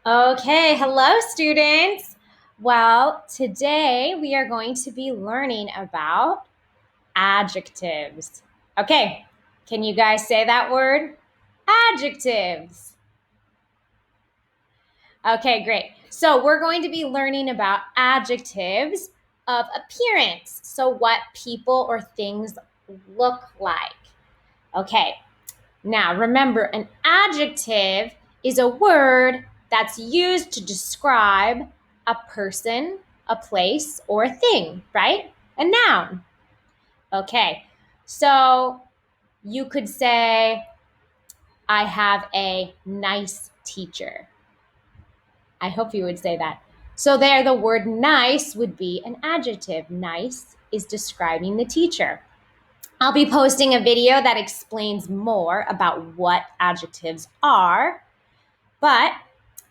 Okay, hello students. Well, today we are going to be learning about adjectives. Okay, can you guys say that word? Adjectives. Okay, great. So we're going to be learning about adjectives of appearance. So what people or things look like. Okay, now, remember, an adjective is a word that's used to describe a person, a place, or a thing, right? A noun. Okay, so you could say, I have a nice teacher. I hope you would say that. So, there, the word nice would be an adjective. Nice is describing the teacher. I'll be posting a video that explains more about what adjectives are. But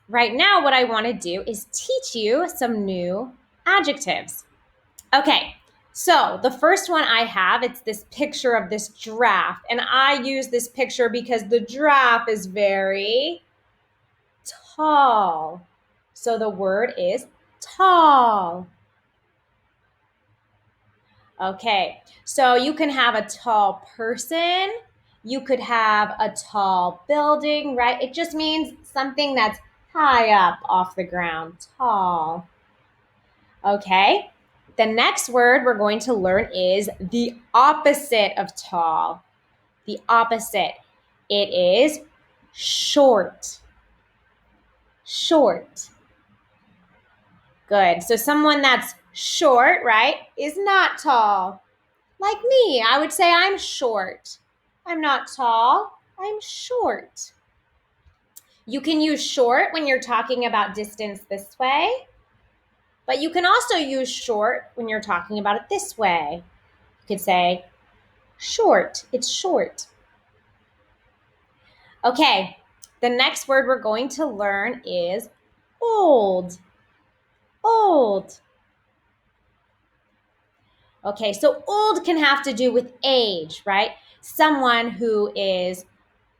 right now, what I want to do is teach you some new adjectives. Okay, so the first one I have, it's this picture of this giraffe. And I use this picture because the giraffe is very tall. So the word is tall. Okay, so you can have a tall person. You could have a tall building, right? It just means something that's high up off the ground, tall. Okay, the next word we're going to learn is the opposite of tall. The opposite. It is short. Short. Good. So someone that's short, right, is not tall. Like me, I would say I'm short. I'm not tall, I'm short. You can use short when you're talking about distance this way, but you can also use short when you're talking about it this way. You could say short, it's short. Okay, the next word we're going to learn is old. Old. Okay, so old can have to do with age, right? Someone who is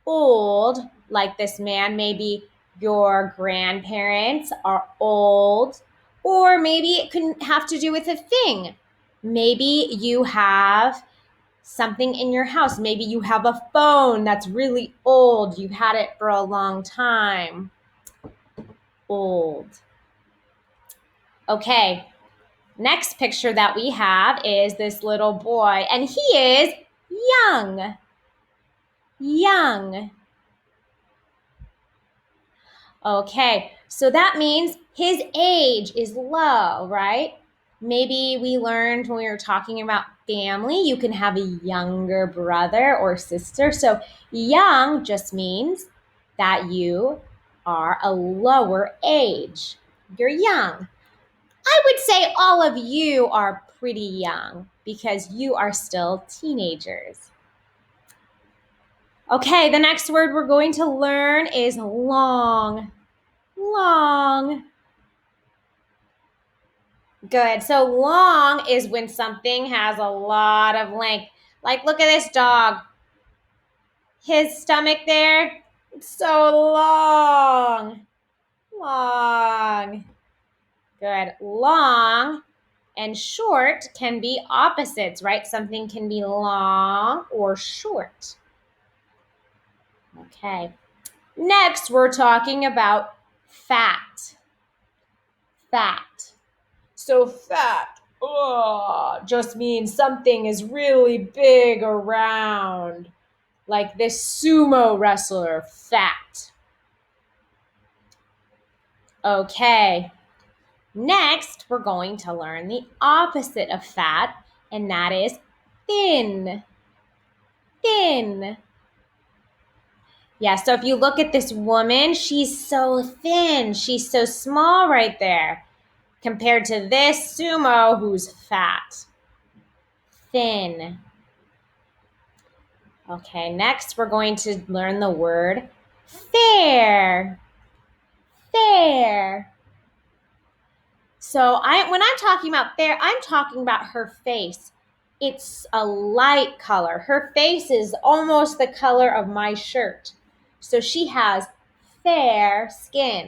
old, like this man, maybe your grandparents are old, or maybe it can have to do with a thing. Maybe you have something in your house. Maybe you have a phone that's really old. You've had it for a long time. Old. Okay, next picture that we have is this little boy, and he is young. Young. Okay, so that means his age is low, right? Maybe we learned when we were talking about family, you can have a younger brother or sister. So young just means that you are a lower age. You're young. I would say all of you are pretty young because you are still teenagers. Okay, the next word we're going to learn is long. Long. Good. So long is when something has a lot of length. Like, look at this dog. His stomach there, it's so long. Long. Good. Long and short can be opposites, right? Something can be long or short. Okay. Next, we're talking about fat. Fat. So fat just means something is really big around, like this sumo wrestler, fat. Okay, next we're going to learn the opposite of fat, and that is thin. Thin. Yeah, so if you look at this woman, she's so thin. She's so small right there compared to this sumo who's fat. Thin. Okay, next we're going to learn the word fair. Fair. So when I'm talking about fair, I'm talking about her face. It's a light color. Her face is almost the color of my shirt. So she has fair skin.